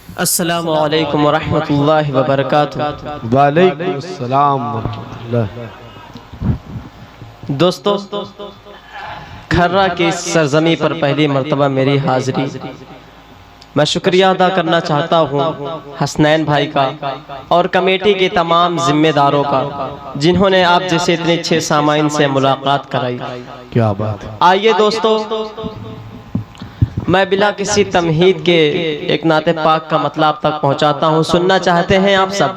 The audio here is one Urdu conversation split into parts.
السلام علیکم ورحمۃ اللہ وبرکاتہ۔ وعلیکم السلام ورحمۃ اللہ۔ دوستو، کھرہ کی اس سرزمین پر پہلی مرتبہ میری حاضری، میں شکریہ ادا کرنا چاہتا ہوں حسنین بھائی کا اور کمیٹی کے تمام ذمہ داروں کا، جنہوں نے آپ جیسے اتنے اچھے سامعین سے ملاقات کرائی۔ کیا بات ہے۔ آئیے دوستو، میں بلا کسی تمہید کے ایک نعت پاک کا مطلب تک پہنچاتا ہوں، سننا چاہتے ہیں آپ سب؟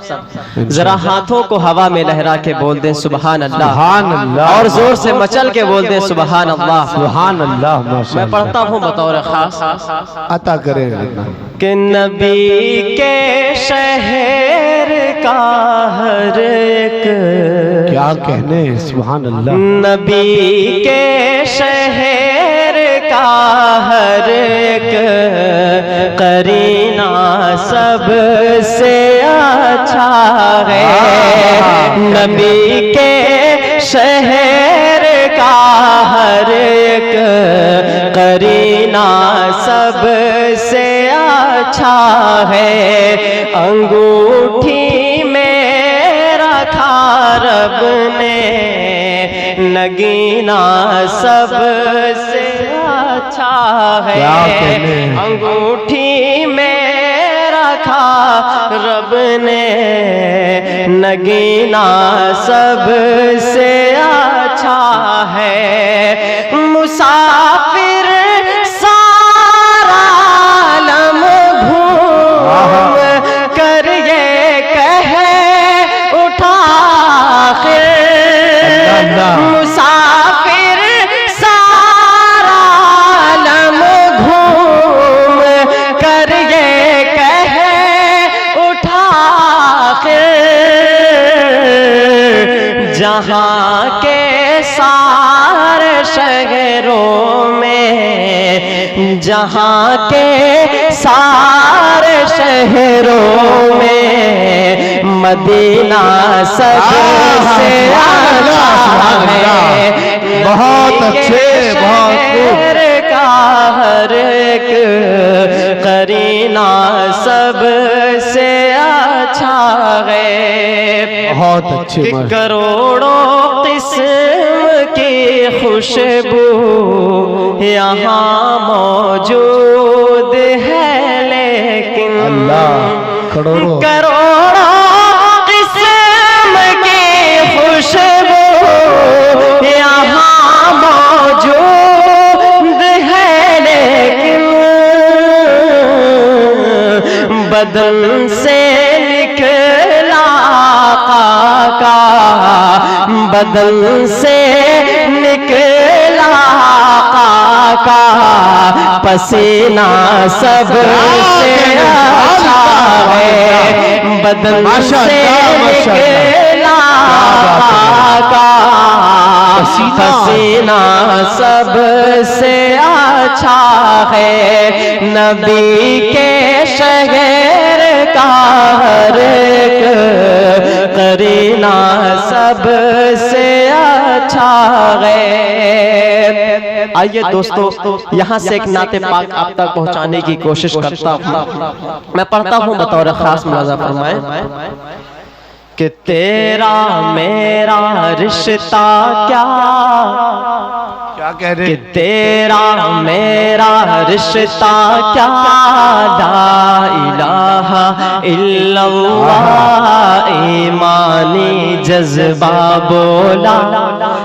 ذرا ہاتھوں کو ہوا میں لہرا کے بول دیں سبحان اللہ، سبحان اللہ، اور زور سے مچل کے بول دیں سبحان اللہ۔ سبحان اللہ، ماشاء میں اللہ۔ پڑھتا ہوں بطور خاص عطا کرے کہ نبی کے شہر کا ہر ایک، کیا کہنے ہیں، سبحان اللہ۔ نبی کے شہر کا ہر ایک قرینہ سب سے اچھا ہے، نبی کے شہر کا ہر ایک قرینہ سب سے اچھا ہے، انگوٹھی میں رکھا رب نے نگینہ سب سے اچھا ہے، انگوٹھی میں رکھا رب نے نگینہ سب سے اچھا ہے، مسافر سارا عالم گھوم کر یہ کہے اٹھا مسافر سارا عالم گھوم کر یہ کہے اٹھا جہاں کے سارے شہروں میں، جہاں کے سارے شہروں میں مدینہ سب سے اچھا ہے، بہت اچھے، بہت خوب کا ہر ایک قرینہ سب سے اچھا ہے، بہت اچھے، کروڑوں قسم کی خوشبو یہاں موجود ہے، لیکن کروڑوں قسم کی خوشبو یہاں موجود ہے، لیکن بدن سے نکلا آقا کا، بدن سے نکلا آقا کا پسینہ سب سے اچھا ہے، بدن سے نکلا آقا کا پسینہ سب سے اچھا ہے، نبی کے شہر کا ہر ایک قرینہ سب سے اچھا ہے۔ آئیے دوستو، یہاں سے ایک نعت پاک آپ تک پہنچانے کی کوشش کرتا ہوں، میں پڑھتا ہوں بطور خاص، ملاحظہ فرمائیں کہ تیرا میرا رشتہ کیا کہہ رہے کہ تیرا میرا رشتہ کیا، لا الہ الا اللہ ایمانی جذبہ بولا،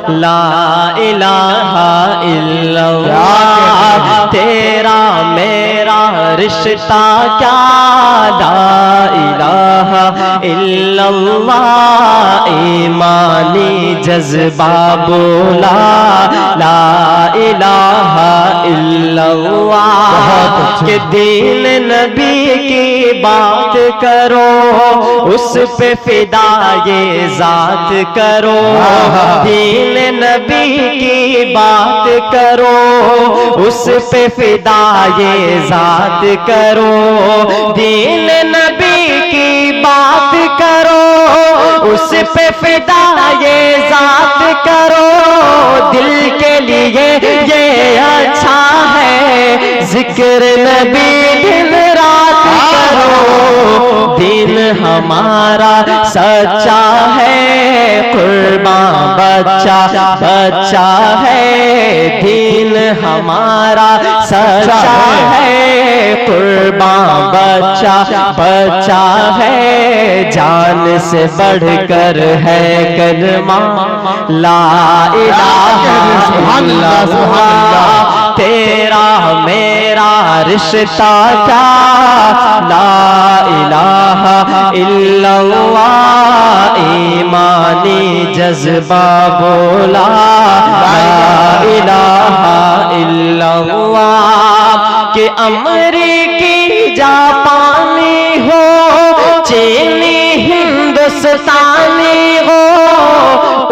لا الہ الا اللہ، تیرا میرا رشتہ کیا، لا الہ الا اللہ ایمانی جذبہ بولا، لا الہ الا اللہ، کہ دین نبی کی بات کرو، اس پہ فدا یہ ذات کرو، دین نبی کی بات کرو، اس پہ فدا یہ ذات کرو، دین نبی کی بات کرو، اس پہ فدا یہ ذات کرو، دل کے لیے یہ اچھا ہے ذکر نبی دن رات کرو، ہمارا سچا ہے، قربان بچہ بچہ ہے، دین ہمارا سچا ہے، قربان بچہ بچہ ہے، جان سے بڑھ کر ہے کلمہ لا الہ الا اللہ، تیرا میرا رشتہ کیا لا الہ الا اللہ، ایمانی جذبہ بولا لا الہ الا اللہ، کہ امریکی جاپانی ہو چینی ہندوستانی ہو،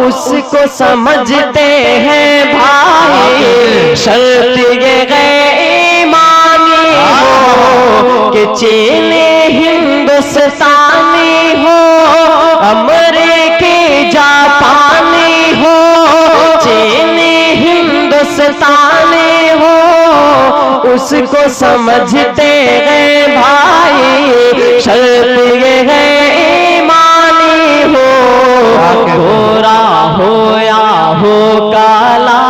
اس کو سمجھتے ہیں بھائی، شرط یہ غیر ایمانی ہو کہ چینی ہندوستانی ہو، امریکی جاپانی ہو، چینی ہندوستانی ہو، اس کو سمجھتے ہیں بھائی، شرط یہ ہے ایمانی ہو، گورا ہو یا ہو کالا،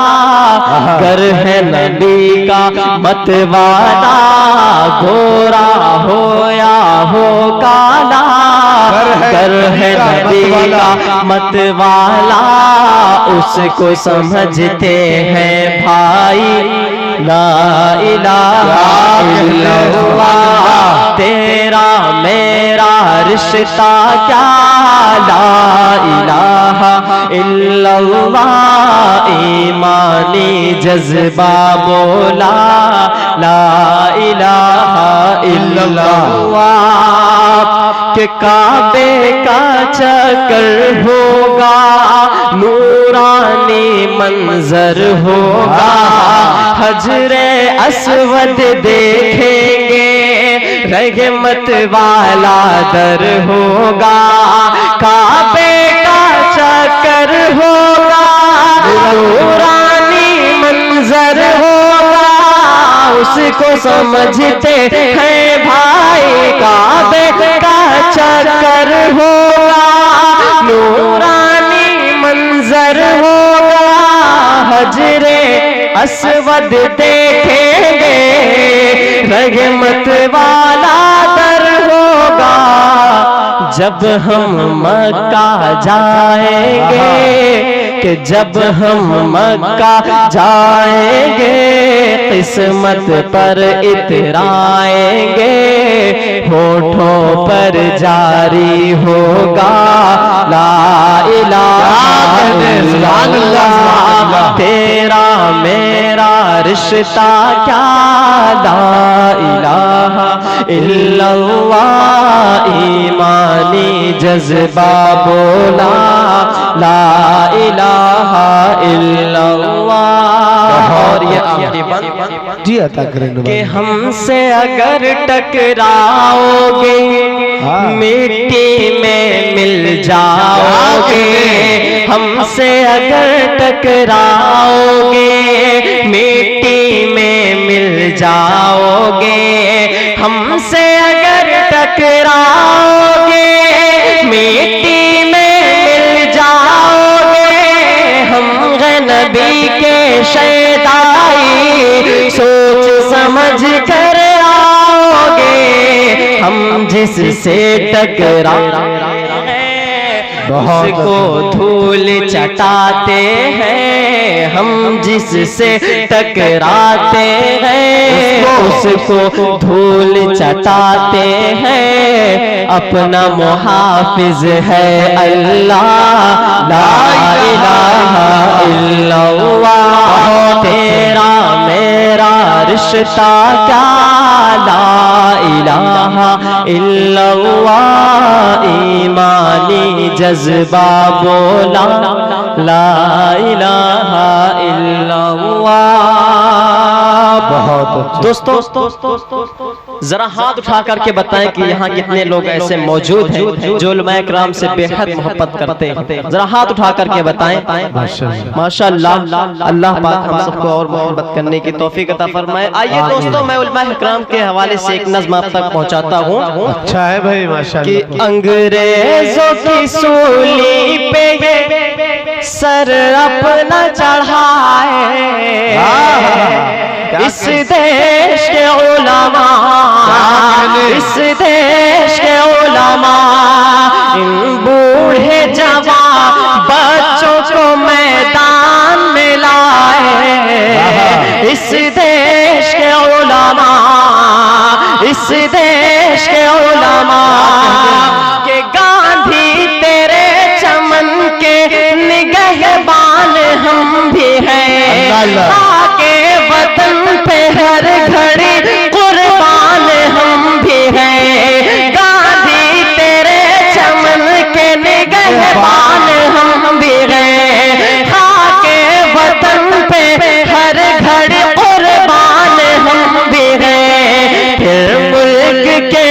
گر ہے نبی کا مت والا، گورا ہو یا ہو کالا، گر ہے نبی کا مت والا، اس کو سمجھتے ہیں بھائی لا الہ الا اللہ، تیرا میرا رشتہ کیا لا الہ الا اللہ، ایمانی جذبہ بولا لا الہ الا اللہ، کہ کعبے کا چکر ہوگا، نورانی منظر ہوگا، حجر اسود دیکھیں گے، رحمت والا در ہوگا، کعبے کا چکر ہوگا، نورانی منظر ہوگا، اس کو سمجھتے ہیں بھائی، کعبے کا چکر ہوگا، نورانی منظر ہوگا، حجر اسود دیکھیں گے، رحمت والا در ہوگا، جب ہم مکہ جائیں گے، کہ جب ہم مکہ جائیں گے، قسمت پر اترائیں گے، ہونٹوں پر جاری ہوگا لا الہ الا اللہ، تیرا میرا رشتہ کیا لا الہ الا اللہ، ایمانی جذبہ بولا لا الہ الا اللہ، اور یہ آخری بات جی عطا کریں کہ ہم سے اگر ٹکراؤ گے، مٹی میں مل جاؤ گے، ہم سے اگر ٹکراؤ گے، مٹی میں مل جاؤ گے، ہم سے اگر ٹکراؤ گے، مٹی میں مل جاؤ گے، ہم نبی کے شیدائی سوچ سمجھ کر آؤ گے، ہم جس سے ٹکراتے اس کو دھول چٹاتے ہیں، ہم جس سے ٹکراتے ہیں اس کو دھول چٹاتے ہیں، اپنا محافظ ہے اللہ لا الہ الا اللہ، تیرا میرا رشتہ کیا لا الہ الا اللہ، ایمانی جذبہ بولا لا الہ الا اللہ۔ بہت اچھا دوستو ذرا ہاتھ اٹھا کر کے بتائیں کہ یہاں کتنے لوگ ایسے موجود ہیں جو علماء کرام سے بے حد محبت کرتے ہیں؟ ذرا ہاتھ اٹھا کر کے بتائیں۔ ماشاءاللہ اللہ پاک ہم سب کو اور محبت کرنے کی توفیق عطا فرمائے۔ آئیے دوستو میں علماء کرام کے حوالے سے ایک نظم آپ تک پہنچاتا ہوں اچھا ہے بھائی ماشاءاللہ کہ انگریزوں کی سولی پہ یہ سر اپنا چڑھائے، اس دیش کے علماء، اس دیش کے علماء ان بوڑھے جوان بچوں کو میدان میں لائے، اس دیش کے علماء، اس دیش کے علماء کہ گاندھی تیرے چمن کے نگہبان ہم بھی ہیں، تاکہ وطن پہ ہر گھڑی قربان ہم بھی ہیں، گاندھی تیرے چمن کے نگہبان ہم بھی ہیں، تاکہ وطن پہ ہر گھڑی قربان ہم بھی ہیں، پھر ملک کے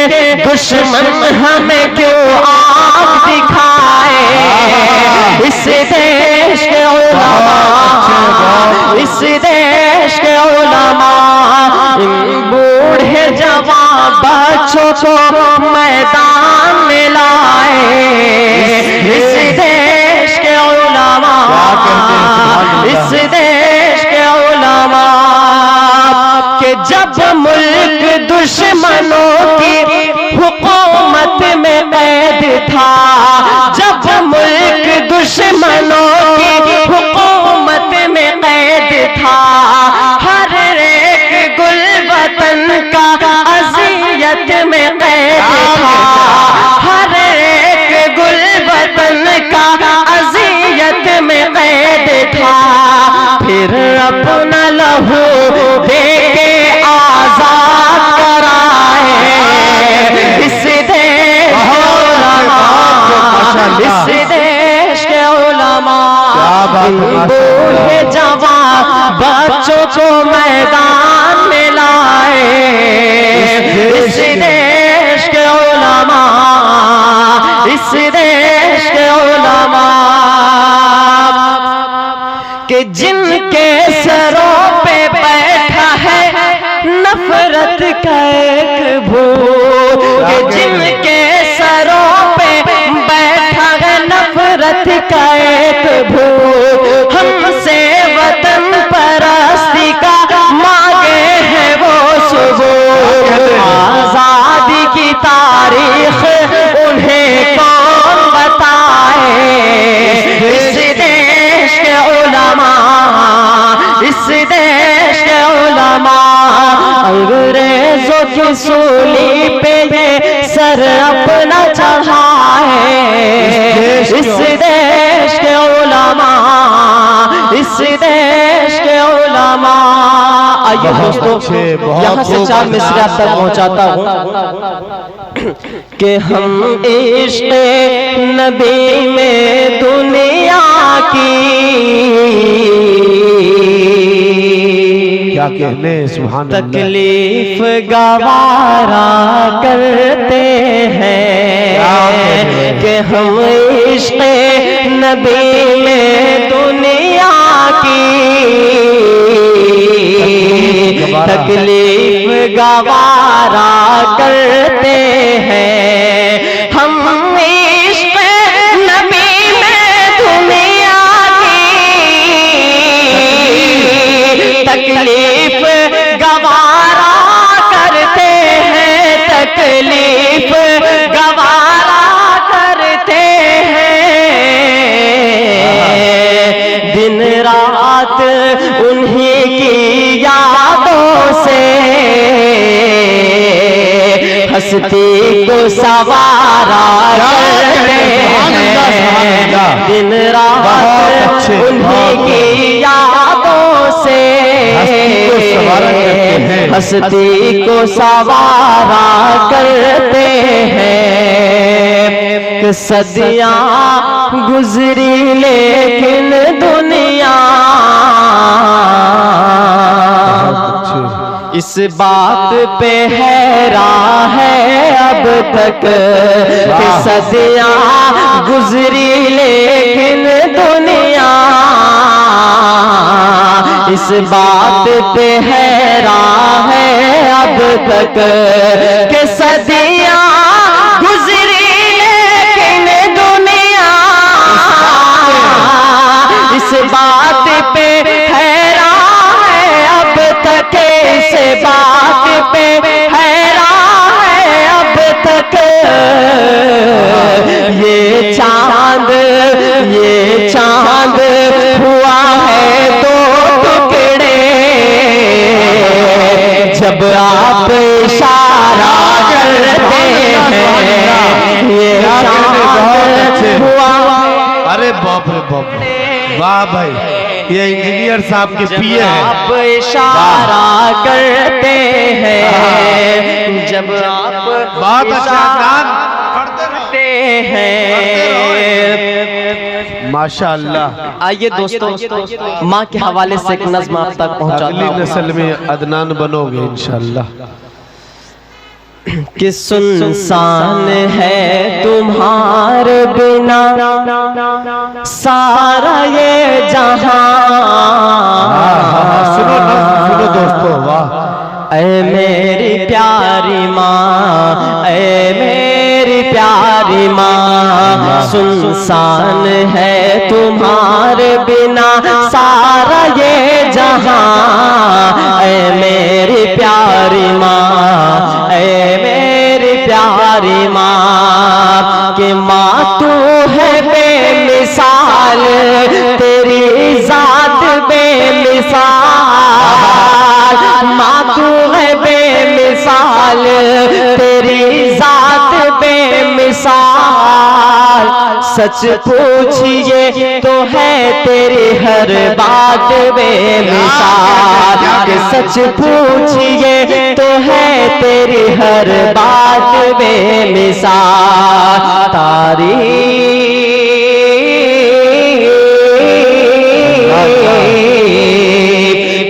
دشمن ہمیں کیوں آنکھ دکھائے، اس دیش کے علماء، اس دیش کے علماء ان بوڑھے جوان بچوں کو میدان میں لائے، اس دیش کے علماء، اس دیش کے علماء کہ جب ملک دشمنوں کی حکومت میں قید تھا، جب ملک دشمنوں کی حکومت میں قید تھا، ہر ایک گل وطن کا اذیت میں قید تھا، ہر ایک گل وطن کا اذیت میں قید تھا، پھر اپنا لہو دے کے آزاد کرائے، اس دیش کے علماء، اس دیش کے علماء ان بوڑھے جوان بچوں کو میدان میں لائے، اس دیش کے علماء، اس دیش کے علماء کہ جن کے سروں پہ بیٹھا ہے نفرت کا ایک بھوت، کہ جن کے سروں پہ بیٹھا ہے نفرت کا ایک بھوت، ہم سے وطن پرستی کا مانگے ہیں وہ ثبوت، آزادی کی تاریخ انہیں کون بتائے، اس دیش کے علماء، اس دیش کے علماء انگریزوں کی سولی پہ یہ سر اپنا چڑھائے، اس دیش کے علماء، اس دیش کے علماء۔ آئیے دوستو یہاں سے چار مصرے آپ تک پہنچاتا ہوں کہ ہم عشق نبی میں دنیا کی کیا کہنے سبحان اللہ تکلیف گوارا کرتے ہیں، کہ ہم عشق نبی میں دنیا کی تکلیف گوارا کرتے ہیں، ہم عشق نبی میں دنیا کی تکلیف گوارا کرتے ہیں، تکلیف گوارا کرتے ہیں، دن رات انہی کی یادوں سے ہستی کو سوارا کرتے ہیں، دن رات انہی کی یادوں سے ہستی کو سوارا کرتے ہیں، کہ صدیاں گزری لیکن دنیا اس بات پہ حیران ہے اب تک کہ صدیاں گزری لیکن دنیا اس بات پہ حیران ہے اب تک کہ صدیاں گزری لیکن دنیا اس بات پہ حیران ہے اب تک اس بات پہ حیران ہے اب تک یہ چاند ہوا ہے دو ٹکڑے جب آپ اشارہ کرتے ہیں یہ چاند ہوا ارے باپ رے باپ، واہ بھائی، یہ انجینئر صاحب کے پیے ہیں۔ آپ اشارہ کرتے ہیں جب آپ بہت اچھا نام کرتے ہیں۔ ماشاءاللہ۔ آئیے دوستوں ماں کے حوالے سے ایک نظم آپ تک پہنچاتا اگلی ہوں نسل میں عدنان بنو گے انشاءاللہ۔ کہ سنسان ہے تمہارے بنا سارا یہ جہاں۔ سنو دوستو، واہ، اے میری پیاری ماں، اے میری پیاری ماں، سنسان ہے تمہارے بنا سارا یہ جہاں۔ اے میری پیاری ماں، اے میری پیاری ماں، کہ ماں تو ہے بے مثال، تیری ذات بے مثال، ماں تو ہے بے مثال، تیری ذات بے مثال۔ سچ پوچھئے تو ہے تیری ہر بات بے مثال، کہ سچ پوچھئے تو ہے تیری ہر بات بے مثال۔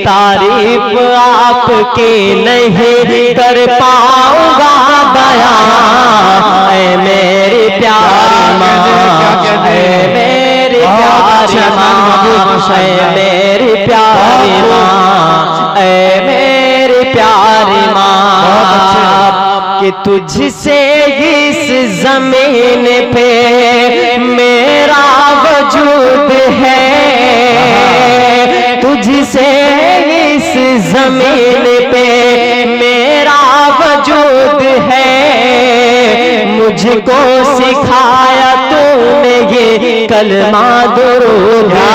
تعریف آپ کی نہیں کر پاؤں گا بیان۔ اے میری پیاری ماں، اے میری پیاری ماں، اے میری پیاری ماں، اے میری پیاری ماں، کہ تجھ سے اس زمین پہ میرا وجود ہے، تجھ سے اس زمین پہ میرا وجود ہے۔ مجھ کو سکھایا تو نے یہ کلمہ درود ہے،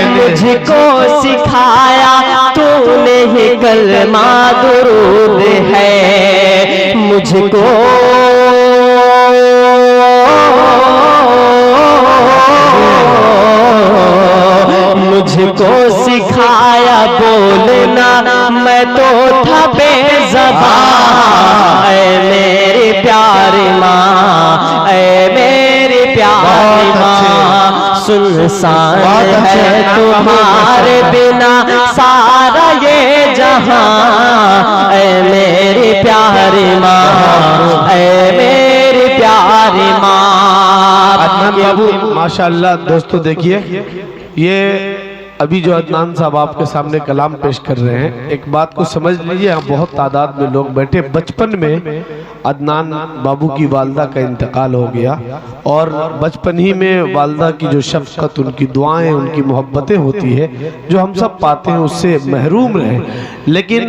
مجھ کو سکھایا تو نے یہ کلمہ درود ہے۔ مجھ کو سکھایا بولنا میں تو تھا بے زبان۔ اے میری پیاری ماں، اے میری پیاری ماں، سنسان ہے تمہارے بنا سارا یہ جہاں۔ اے میری پیاری ماں، اے میری پیاری ماں۔ عدنان بابو ماشاءاللہ دوستو دیکھیے، یہ ابھی جو عدنان صاحب آپ کے سامنے کلام پیش کر رہے ہیں، ایک بات کو سمجھ لیجئے، ہم بہت تعداد میں لوگ بیٹھے۔ بچپن میں عدنان بابو کی والدہ کا انتقال ہو گیا، اور بچپن ہی میں والدہ کی جو شفقت، ان کی دعائیں، ان کی محبتیں ہوتی ہے جو ہم سب پاتے ہیں، اس سے محروم رہے۔ لیکن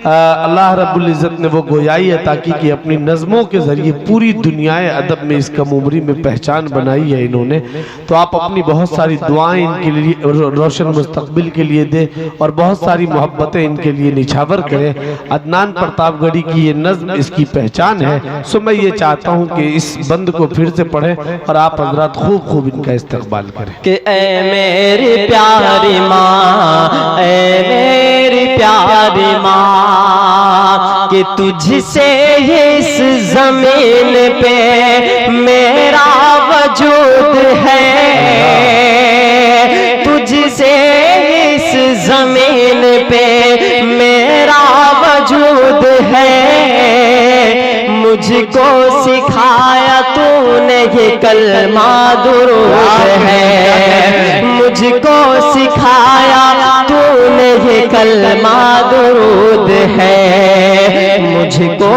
اللہ رب العزت نے وہ گویائی عطا کی کہ اپنی نظموں کے ذریعے پوری دنیا ادب میں اس کم عمری میں پہچان بنائی ہے انہوں نے۔ تو آپ اپنی بہت ساری دعائیں ان کے لیے روشن مستقبل کے لیے دیں، اور بہت ساری محبتیں ان کے لیے نچھاور کریں۔ عدنان پرتاپ گڑھی کی یہ نظم اس کی پہچان ہے۔ سو میں یہ چاہتا ہوں کہ اس بند کو پھر سے پڑھیں اور آپ حضرات خوب خوب ان کا استقبال کریں۔ کہ اے میری پیاری ماں، اے میری پیاری ماں، کہ تجھ سے اس زمین پہ میرا وجود ہے، تجھ سے اس زمین پہ میرا کو سکھایا تُونے یہ کلمہ درود ہے، مجھ کو سکھایا تُونے یہ کلمہ درود ہے، مجھ کو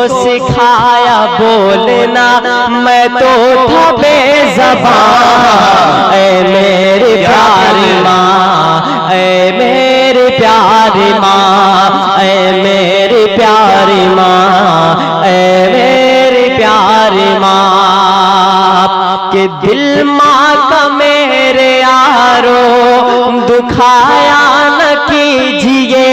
سکھایا بولنا، میں تو تھا بے زبان، اے میری پیاری ماں، اے میری پیاری ماں، اے میری پیاری ماں، اے میری پیاری ماں، کہ دل ماں کا میرے یارو دکھایا نہ کیجیے،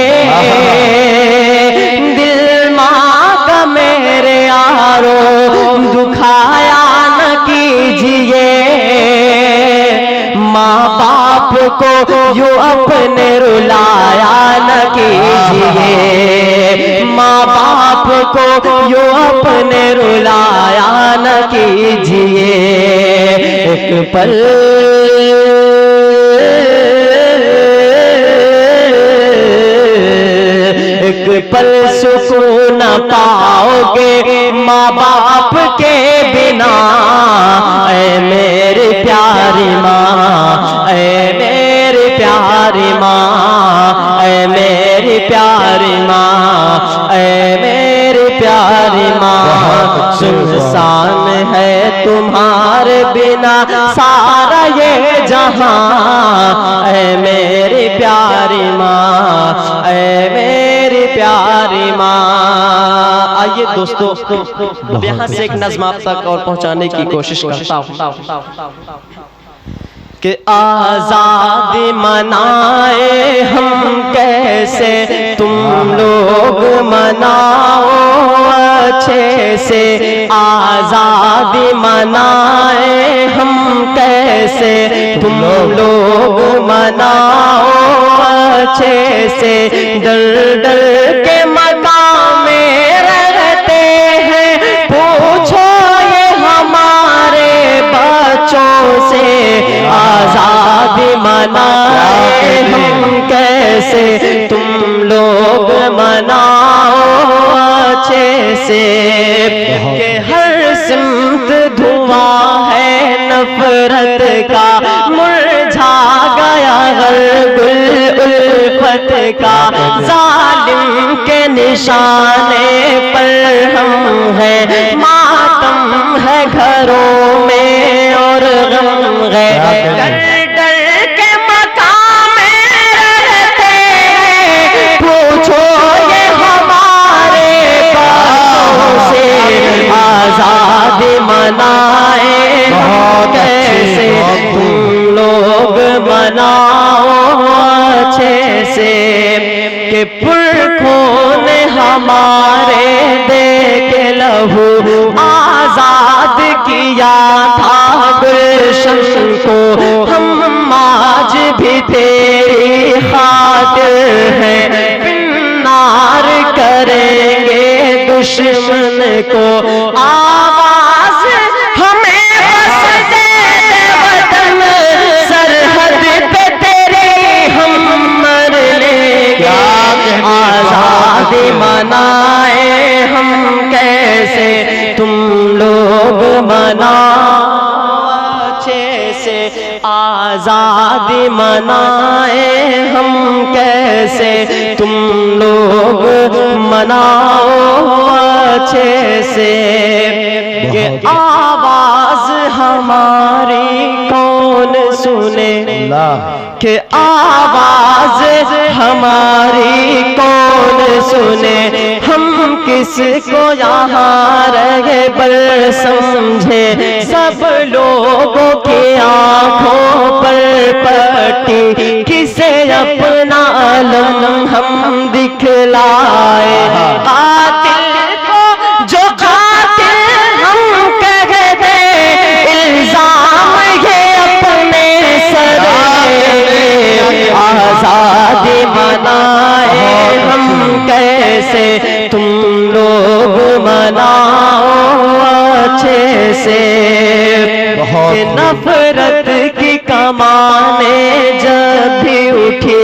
دکھایا نہ کیجیے، ماں باپ کو یوں اپنے رلایا نہ کیجیے، ماں باپ کو یوں اپنے رلایا نہ کیجیے، ایک پل سکون پاؤ گے ماں باپ کے بنا، اے میری پیاری ماں، اے میری پیاری ماں، اے میری پیاری ماں، اے میری پیاری ماں، سنسان ہے تمہارے بنا سارا یہ جہاں، اے میری پیاری ماں، اے میری پیاری ماں۔ آئیے دوستو یہاں سے ایک نظم آپ تک اور پہنچانے کی کوشش کرتا ہوں کہ آزادی منائے ہم کیسے، تم لوگ مناؤ اچھے سے، آزادی منائے ہم کیسے، تم لوگ مناؤ اچھے سے، ڈر ڈر کے مقام میں رہتے ہیں، پوچھو یہ ہمارے بچوں سے، آزادی منائے ہم کیسے، تم لوگ مناؤ اچھے سے، کہ ہر سمت دھواں ہے نفرت کا، مرجھا گیا ہر گل الفت کا، ظالم کے نشانے پر ہم ہیں، ماتم ہے گھروں میں اور غم ہے، ڈر ڈر کے مقام میں رہتے ہیں، پوچھو یہ ہمارے بچوں سے، آزادی منائے ہم کیسے، تم لوگ مناؤ اچھے سے، کہ پرخون ہمارے دے کے لہو آزاد کیا تھا گلشن کو، ہم آج بھی تیری خاطر ہیں، پنار کریں گے دشمن کو، آواز ہمیں بس دے وطن، سرحد پہ تیری ہم مر لیں گے، آزادی منائے ہم کیسے، تم لوگ مناؤ اچھے سے، آزادی منائے ہم کیسے، تم لوگ مناؤ اچھے سے، کہ آواز ہماری کون سنے، کہ آواز ہماری کون سنے، ہم کس کو یہاں رہے بل سمجھے، سب لوگوں کی آنکھوں پر پٹی، کسے اپنا علم ہم دکھلائے، قاتل کو جو قاتل ہم کہہ دیں، الزام یہ اپنے سر، آزادی منائے ہم کیسے، تم لوگ مناؤ اچھے سے، کہ نفرت کی کمانیں جب بھی اٹھی،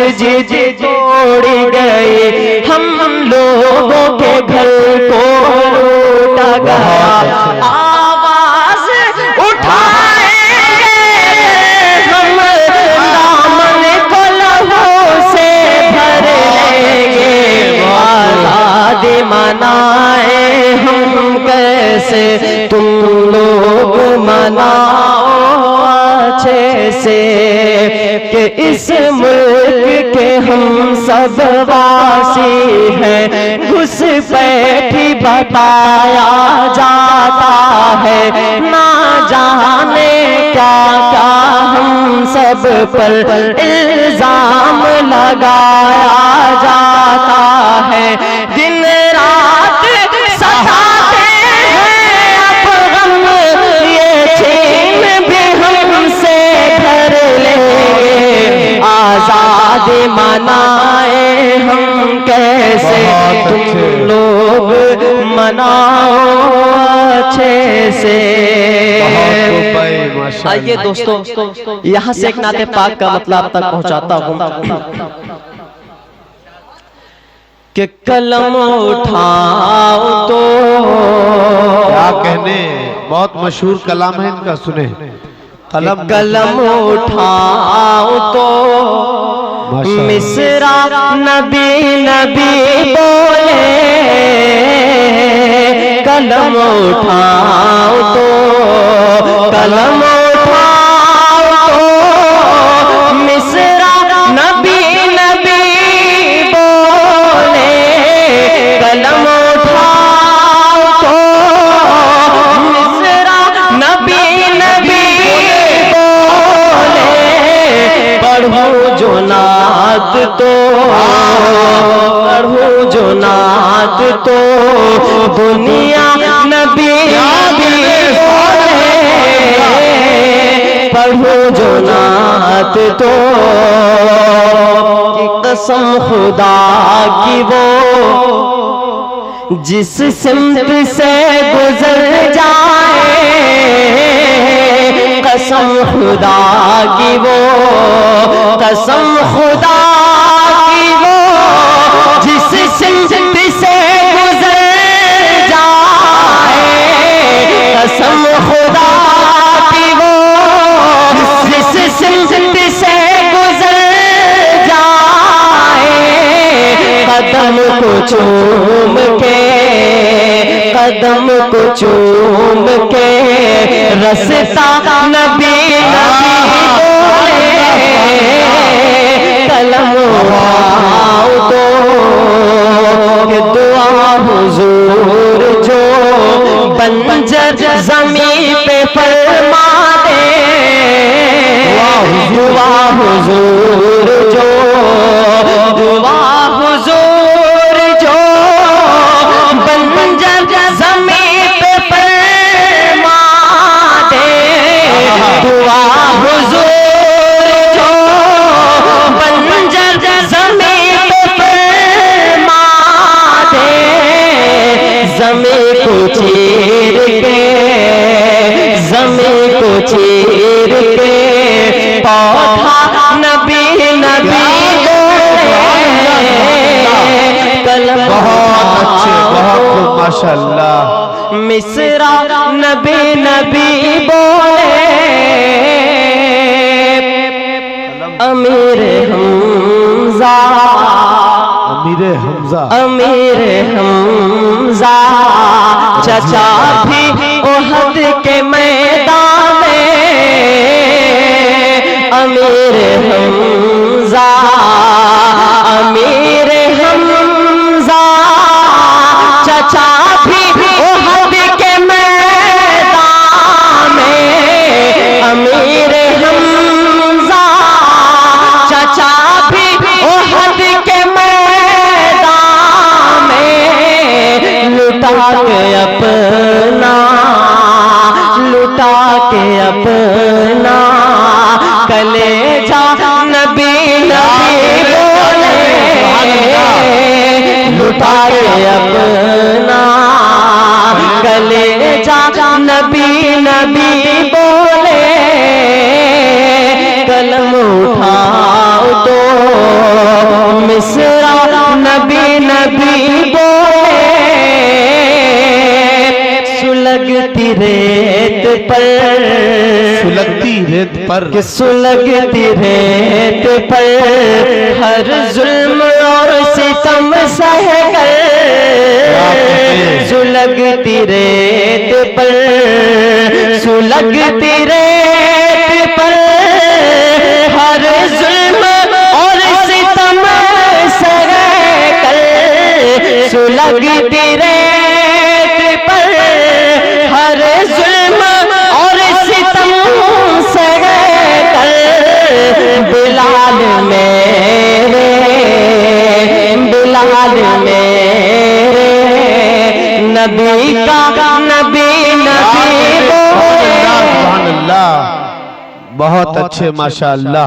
مسجد توڑ گئے، ہم لوگوں کے گھر کو لوٹا گیا، آواز اٹھائیں گے ہم، دامن کو لہو سے بھر لیں گے، آزاد منائے ہم کیسے تم لوگ مناؤ اچھے سے، کہ اس ملک کے ہم سب واسی ہیں، گھس بیٹھی بتایا جاتا ہے، نہ جانے کیا کیا ہم سب پر الزام لگایا جاتا ہے، دن رات ستاتے ہیں اب غم، یہ چھین بھی ہم سے گھر لیں گے، آزاد منائے ہم کیسے تم لوگ مناؤ اچھے سے۔ آئیے دوستو یہاں سے ایک نعت پاک کا مطلب تک پہنچاتا ہوں کہ قلم اٹھاؤ تو کیا کہنے، بہت مشہور کلام ہے ان کا، سنیں، قلم اٹھاؤ تو مصرع نبی نبی بولے، قلم اٹھاؤ تو قلم اٹھاؤ تو مصرع نبی نبی بولے، قلم اٹھاؤ تو مصرع نبی نبی بولے، پڑھو جو نعت تو پڑھو جو نعت تو دنیا نبی نبی بولے، پڑھو جو نعت تو قسم خدا کی وہ جس سمت سے گزر جائے، قسم خدا کی وہ قسم خدا کی وہ جس سمت سے گزر جائے، قسم خدا کی وہ جس سمت سے گزر جائے، قدم کو چوم کے قدم کو چوم کے رستا نبی نبی بولے، قلم اٹھاؤ تو کہ دعا حضور جو بنجر زمین پہ فرما دے، دعا حضور جو دعا حضور جو بنجر زمین پہ فرما دے، دعا حضور جو بنجر زمین پہ فرما دے، زمین کو چیر کے زمین کو چیر کے پودا نبی نبی بولے، قلم بہت اچھے، بہت ماشاءاللہ، مصرع نبی نبی بولے، امیر حمزہ امیر حمزہ امیر حمزہ چچا بھی احد کے میدان میں، امیر حمزہ امیر حمزہ چچا بھی احد کے میدان میں، امیر حمزہ چچا بھی احد کے میدان میں، لٹا کے اپنا لٹا کے اپنا کلیجہ نبی نبی بولے، لٹا کے اپنا کلیجہ نبی نبی بولے، قلم اٹھاؤ تو ریت پر سلگتی ریت پر کہ سلگتی ریت پر ہر ظلم اور ستم سہ کر سلگتی ریت پر سلگتی ریت پر ہر ظلم اور ستم سہ کر سلگتی ریت پر ہر ظلم اور ستم سہ کر بلال میرے بلال میرے نبی کا نبی سبحان اللہ، بہت اچھے ماشاءاللہ.